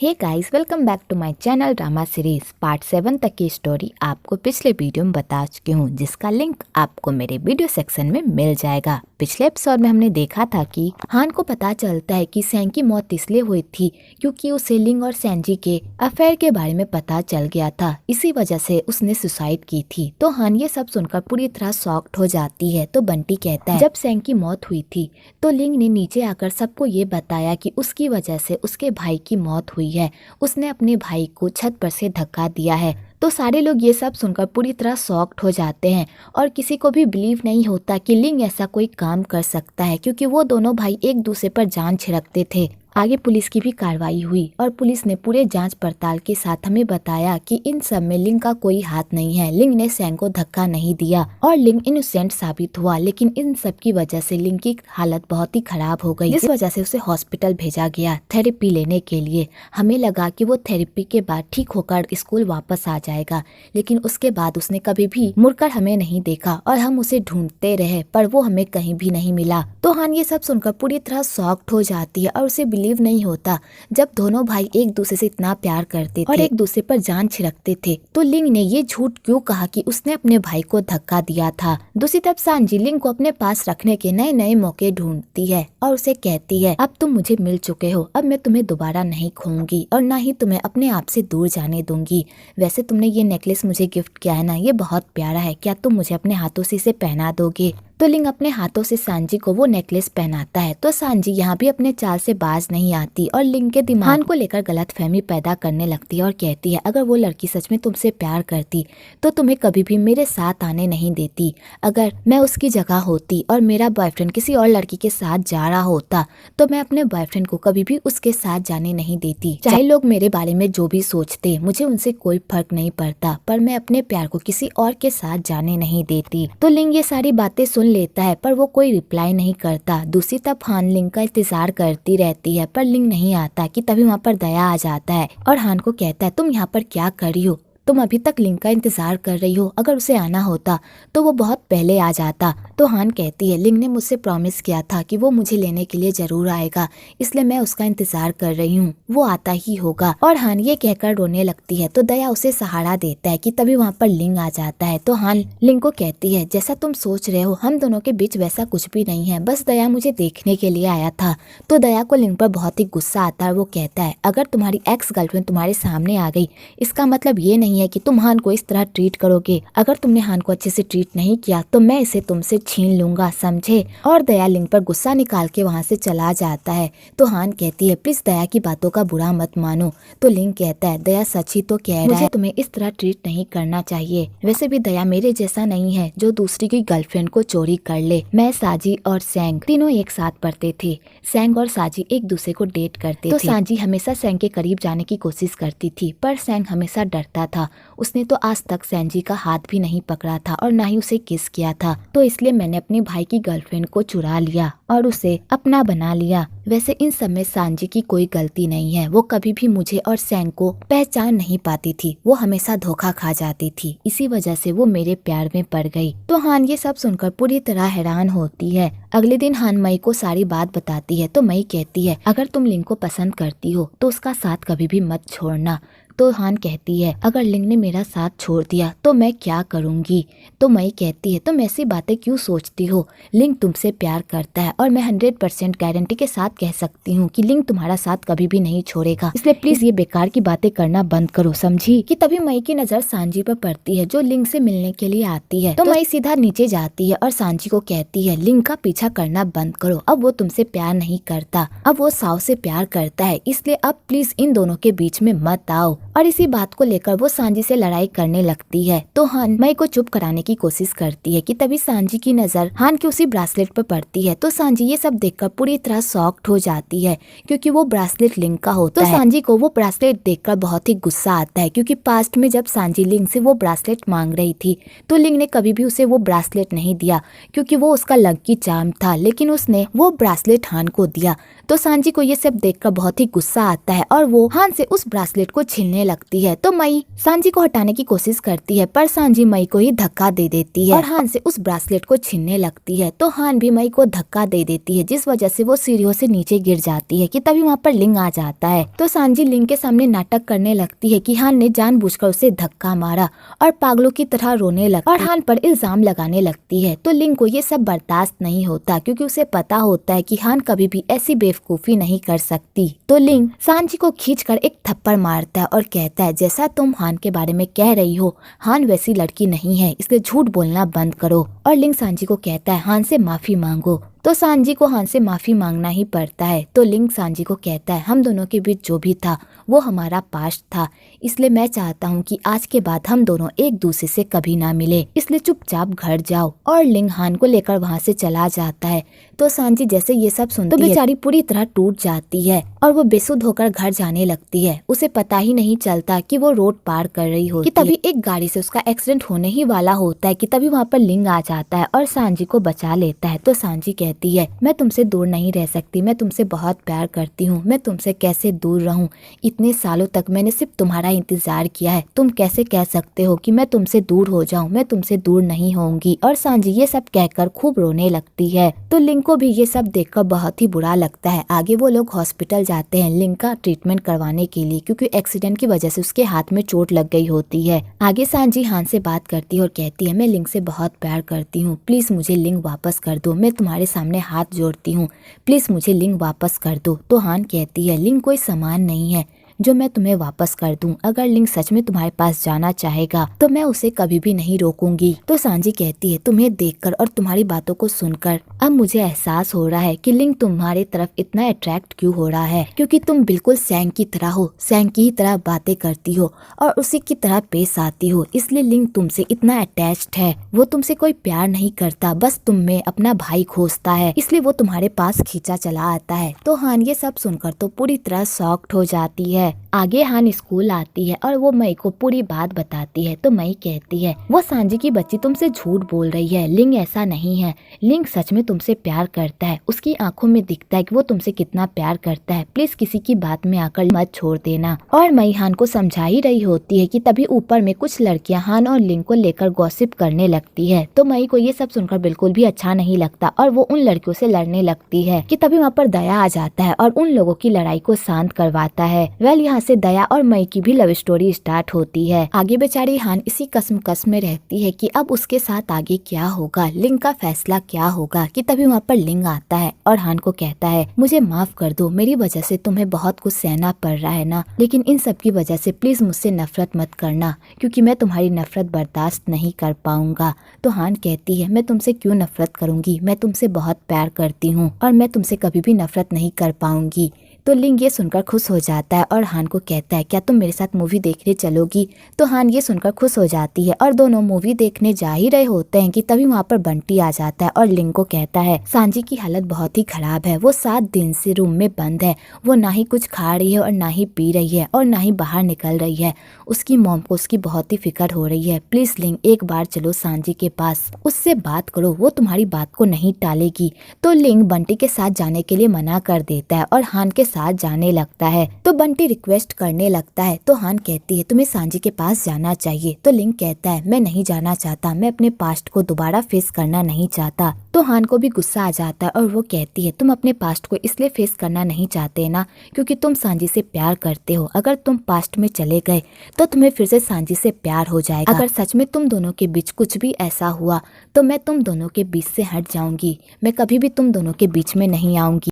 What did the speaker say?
Hey guys, welcome back to my channel drama series. Part 7 तक की story आपको पिछले वीडियो में बता चुकी हूँ, जिसका लिंक आपको मेरे वीडियो सेक्शन में मिल जाएगा। पिछले एपिसोड में हमने देखा था कि हान को पता चलता है कि सैंग की मौत इसलिए हुई थी क्योंकि उसे लिंग और सैंजी के अफेयर के बारे में पता चल गया था, इसी वजह से उसने सुसाइड की थी। तो हान ये सब सुनकर पूरी तरह शॉक्ड हो जाती है। तो बंटी कहता है जब सैंग की मौत हुई थी तो लिंग ने नीचे आकर सबको ये बताया कि उसकी वजह से उसके भाई की मौत हुई है, उसने अपने भाई को छत पर से धक्का दिया है। तो सारे लोग ये सब सुनकर पूरी तरह शॉक्ड हो जाते हैं और किसी को भी बिलीव नहीं होता कि लिंग ऐसा कोई काम कर सकता है, क्योंकि वो दोनों भाई एक दूसरे पर जान छिड़कते थे। आगे पुलिस की भी कार्रवाई हुई और पुलिस ने पूरे जांच पड़ताल के साथ हमें बताया कि इन सब में लिंग का कोई हाथ नहीं है। लिंग ने सैंग को धक्का नहीं दिया और लिंग इनोसेंट साबित हुआ, लेकिन इन सब की वजह से लिंग की हालत बहुत ही खराब हो गई, जिस वजह से उसे हॉस्पिटल भेजा गया थेरेपी लेने के लिए। हमें लगा कि वो थेरेपी के बाद ठीक होकर स्कूल वापस आ जाएगा, लेकिन उसके बाद उसने कभी भी मुड़कर हमें नहीं देखा और हम उसे ढूंढते रहे पर वो हमें कहीं भी नहीं मिला। तो हान ये सब सुनकर पूरी तरह शॉक्ड हो जाती है और उसे बिलीव नहीं होता जब दोनों भाई एक दूसरे से इतना प्यार करते थे और एक दूसरे पर जान छिड़कते थे, तो लिंग ने ये झूठ क्यों कहा कि उसने अपने भाई को धक्का दिया था। दूसरी तरफ सांजी लिंग को अपने पास रखने के नए नए मौके ढूंढती है और उसे कहती है अब तुम मुझे मिल चुके हो, अब मैं तुम्हें दोबारा नहीं खोऊंगी और ना ही तुम्हें अपने आप से दूर जाने दूंगी। वैसे तुमने ये नेकलेस मुझे गिफ्ट किया है ना, ये बहुत प्यारा है, क्या तुम मुझे अपने हाथों से इसे पहना दोगे? तो लिंग अपने हाथों से सांजी को वो नेकलेस पहनाता है। तो सांजी यहाँ भी अपने चाल से बाज नहीं आती और लिंग के दिमाग को लेकर गलतफहमी पैदा करने लगती है और कहती है अगर वो लड़की सच में तुमसे प्यार करती तो तुम्हें कभी भी मेरे साथ आने नहीं देती। अगर मैं उसकी जगह होती और मेरा बॉयफ्रेंड किसी और लड़की के साथ जा रहा होता तो मैं अपने बॉयफ्रेंड को कभी भी उसके साथ जाने नहीं देती। चाहे लोग मेरे बारे में जो भी सोचते, मुझे उनसे कोई फर्क नहीं पड़ता, पर मैं अपने प्यार को किसी और के साथ जाने नहीं देती। तो लिंग ये सारी बातें सुन लेता है पर वो कोई रिप्लाई नहीं करता। दूसरी तरफ हान लिंग का इंतजार करती रहती है पर लिंग नहीं आता कि तभी वहाँ पर दया आ जाता है और हान को कहता है तुम यहाँ पर क्या कर रही हो? तुम अभी तक लिंग का इंतजार कर रही हो, अगर उसे आना होता तो वो बहुत पहले आ जाता। तो हान कहती है लिंग ने मुझसे प्रॉमिस किया था कि वो मुझे लेने के लिए जरूर आएगा, इसलिए मैं उसका इंतजार कर रही हूँ, वो आता ही होगा। और हान ये कहकर रोने लगती है तो दया उसे सहारा देता है कि तभी वहाँ पर लिंग आ जाता है। तो हान लिंग को कहती है जैसा तुम सोच रहे हो हम दोनों के बीच वैसा कुछ भी नहीं है, बस दया मुझे देखने के लिए आया था। तो दया को लिंग पर बहुत ही गुस्सा आता है और वो कहता है अगर तुम्हारी एक्स गर्लफ्रेंड तुम्हारे सामने आ गई इसका मतलब ये नहीं है कि तुम हान को इस तरह ट्रीट करोगे। अगर तुमने हान को अच्छे से ट्रीट नहीं किया तो मैं इसे तुमसे छीन लूंगा, समझे? और दया लिंग पर गुस्सा निकाल के वहाँ से चला जाता है। तो हान कहती है प्लीज दया की बातों का बुरा मत मानो। तो लिंग कहता है दया सच ही तो कह रहा है, तुम्हें इस तरह ट्रीट नहीं करना चाहिए। वैसे भी दया मेरे जैसा नहीं है जो दूसरी की गर्लफ्रेंड को चोरी कर ले। मैं, साजी और सैंग तीनों एक साथ पढ़ते थे। सैंग और साजी एक दूसरे को डेट करते थे। तो साजी हमेशा सैंग के करीब जाने की कोशिश करती थी पर सैंग हमेशा डरता था। उसने तो आज तक सैंजी का हाथ भी नहीं पकड़ा था और ना ही उसे किस किया था। तो इसलिए मैंने अपने भाई की गर्लफ्रेंड को चुरा लिया और उसे अपना बना लिया। वैसे इन सब में सांजी की कोई गलती नहीं है, वो कभी भी मुझे और सैंग को पहचान नहीं पाती थी, वो हमेशा धोखा खा जाती थी, इसी वजह से वो मेरे प्यार में पड़ गई। तो हान ये सब सुनकर पूरी तरह हैरान होती है। अगले दिन हान मई को सारी बात बताती है। तो मई कहती है अगर तुम लिंग को पसंद करती हो तो उसका साथ कभी भी मत छोड़ना। तो हान कहती है अगर लिंग ने मेरा साथ छोड़ दिया तो मैं क्या करूंगी? तो मई कहती है तुम ऐसी बातें क्यों सोचती हो, लिंग तुमसे प्यार करता है और मैं 100% गारंटी के साथ कह सकती हूँ कि लिंग तुम्हारा साथ कभी भी नहीं छोड़ेगा, इसलिए प्लीज ये बेकार की बातें करना बंद करो, समझी? कि तभी मई की नजर सांजी पर पड़ती है जो लिंग से मिलने के लिए आती है। तो मई सीधा नीचे जाती है और सांजी को कहती है लिंग का पीछा करना बंद करो, अब वो तुमसे प्यार नहीं करता, अब वो साव से प्यार करता है, इसलिए अब प्लीज इन दोनों के बीच में मत आओ। और इसी बात को लेकर वो सांजी से लड़ाई करने लगती है। तो हान मई को चुप कराने की कोशिश करती है कि तभी सांजी की नजर हान के उसी ब्रासलेट पर पड़ती है। तो सांजी ये सब देखकर पूरी तरह शॉक्ड हो जाती है क्योंकि वो ब्रासलेट लिंग का होता है। तो सांजी को वो ब्रासलेट देखकर बहुत ही गुस्सा आता है क्योंकि पास्ट में जब सांजी लिंग से वो ब्रासलेट मांग रही थी तो लिंग ने कभी भी उसे वो ब्रासलेट नहीं दिया क्योंकि वो उसका लकी चार्म था, लेकिन उसने वो ब्रासलेट हान को दिया। तो सांजी को ये सब देखकर बहुत ही गुस्सा आता है और वो हान से उस ब्रासलेट को छीनने लगती है। तो मई सांजी को हटाने की कोशिश करती है पर सांजी मई को ही धक्का दे देती है और हान से उस ब्रासलेट को छीनने लगती है। तो हान भी मई को धक्का दे देती है जिस वजह से वो सीढ़ियों से नीचे गिर जाती है कि तभी वहाँ पर लिंग आ जाता है। तो सांजी लिंग के सामने नाटक करने लगती है कि हान ने जानबूझकर उसे धक्का मारा और पागलों की तरह रोने लगती और हान पर इल्जाम लगाने लगती है। तो लिंग को ये सब बर्दाश्त नहीं होता क्योंकि उसे पता होता है कि हान कभी भी ऐसी बेवकूफी नहीं कर सकती। तो लिंग सांजी को खींचकर एक थप्पड़ मारता है और कहता है जैसा तुम हान के बारे में कह रही हो, हान वैसी लड़की नहीं है, इसलिए झूठ बोलना बंद करो। और लिंग सांजी को कहता है हान से माफी मांगो। तो सांजी को हान से माफी मांगना ही पड़ता है। तो लिंग सांजी को कहता है हम दोनों के बीच जो भी था वो हमारा पास्ट था, इसलिए मैं चाहता हूँ कि आज के बाद हम दोनों एक दूसरे से कभी ना मिले, इसलिए चुपचाप घर जाओ। और लिंग हान को लेकर वहाँ से चला जाता है। तो सांजी जैसे ये सब सुनती है बेचारी पूरी तरह टूट जाती है और वो बेसुध होकर घर जाने लगती है। उसे पता ही नहीं चलता कि वो रोड पार कर रही होती है कि तभी एक गाड़ी से उसका एक्सीडेंट होने ही वाला होता है कि तभी वहाँ पर लिंग आ जाता है और सांजी को बचा लेता है। तो सांजी कहती है मैं तुमसे दूर नहीं रह सकती, मैं तुमसे बहुत प्यार करती हूँ, मैं तुमसे कैसे दूर रहूं, इतने सालों तक मैंने सिर्फ तुम्हारा इंतजार किया है, तुम कैसे कह सकते हो कि मैं तुमसे दूर हो जाऊं, मैं तुमसे दूर नहीं होंगी। और सांजी ये सब कहकर खूब रोने लगती है। तो लिंग को भी ये सब देखकर बहुत ही बुरा लगता है। आगे वो लोग हॉस्पिटल जाते हैं लिंग का ट्रीटमेंट करवाने के लिए क्योंकि एक्सीडेंट की वजह से उसके हाथ में चोट लग गई होती है। आगे सांजी हान से बात करती है और कहती है मैं लिंग से बहुत प्यार करती हूँ, प्लीज मुझे लिंग वापस कर दो, मैं तुम्हारे सामने हाथ जोड़ती हूँ, प्लीज मुझे लिंग वापस कर दो। तो हान कहती है लिंग कोई सामान नहीं है जो मैं तुम्हें वापस कर दूं, अगर लिंग सच में तुम्हारे पास जाना चाहेगा तो मैं उसे कभी भी नहीं रोकूंगी। तो सांजी कहती है तुम्हें देखकर और तुम्हारी बातों को सुनकर अब मुझे एहसास हो रहा है कि लिंग तुम्हारे तरफ इतना अट्रैक्ट क्यों हो रहा है, क्योंकि तुम बिल्कुल सैंग की तरह हो, सैंग की ही तरह बातें करती हो और उसी की तरह पेश आती हो, इसलिए लिंग तुमसे इतना अटैच्ड है। वो तुमसे कोई प्यार नहीं करता, बस तुम में अपना भाई खोजता है, इसलिए वो तुम्हारे पास खींचा चला आता है। तो हान ये सब सुनकर तो पूरी तरह शॉक्ड हो जाती है। आगे हान स्कूल आती है और वो मई को पूरी बात बताती है। तो मई कहती है वो सांजी की बच्ची तुमसे झूठ बोल रही है, लिंग ऐसा नहीं है, लिंग सच में तुमसे प्यार करता है, उसकी आंखों में दिखता है कि वो तुमसे कितना प्यार करता है, प्लीज किसी की बात में आकर मत छोड़ देना। और मई हान को समझा ही रही होती है कि तभी ऊपर में कुछ लड़कियां हान और लिंग को लेकर गॉसिप करने लगती है। तो मई को ये सब सुनकर बिल्कुल भी अच्छा नहीं लगता और वो उन लड़कियों से लड़ने लगती है कि तभी वहाँ पर दया आ जाता है और उन लोगों की लड़ाई को शांत करवाता है। यहाँ से दया और मई की भी लव स्टोरी स्टार्ट होती है। आगे बेचारी हान इसी कसम में रहती है कि अब उसके साथ आगे क्या होगा, लिंग का फैसला क्या होगा, कि तभी वहाँ पर लिंग आता है और हान को कहता है मुझे माफ कर दो, मेरी वजह से तुम्हें बहुत कुछ सहना पड़ रहा है ना, लेकिन इन सब की वजह से प्लीज मुझसे नफरत मत करना क्योंकि मैं तुम्हारी नफरत बर्दाश्त नहीं कर पाऊंगा। तो हान कहती है मैं तुमसे क्यों नफरत करूंगी, मैं तुमसे बहुत प्यार करती हूँ और मैं तुमसे कभी भी नफरत नहीं कर पाऊंगी। तो लिंग ये सुनकर खुश हो जाता है और हान को कहता है क्या तुम मेरे साथ मूवी देखने चलोगी। तो हान ये सुनकर खुश हो जाती है और दोनों मूवी देखने जा ही रहे होते हैं कि तभी वहाँ पर बंटी आ जाता है और लिंग को कहता है सांजी की हालत बहुत ही खराब है, वो 7 दिन से रूम में बंद है, वो ना ही कुछ खा रही है और ना ही पी रही है और ना ही बाहर निकल रही है, उसकी मॉम को उसकी बहुत ही फिक्र हो रही है, प्लीज लिंग एक बार चलो सांजी के पास, उससे बात करो, वो तुम्हारी बात को नहीं टालेगी। तो लिंग बंटी के साथ जाने के लिए मना कर देता है और हान के साथ जाने लगता है। तो बंटी रिक्वेस्ट करने लगता है। तो हान कहती है तुम्हें सांजी के पास जाना चाहिए। तो लिंग कहता है मैं नहीं जाना चाहता, मैं अपने पास्ट को दोबारा फेस करना नहीं चाहता। तो हान को भी गुस्सा आ जाता है और वो कहती है तुम अपने पास्ट को इसलिए फेस करना नहीं चाहते ना क्योंकि तुम सांजी से प्यार करते हो, अगर तुम पास्ट में चले गए तो तुम्हें फिर से सांजी से प्यार हो जाएगा, अगर सच में तुम दोनों के बीच कुछ भी ऐसा हुआ तो मैं तुम दोनों के बीच से हट जाऊंगी, मैं कभी भी तुम दोनों के बीच में नहीं आऊंगी।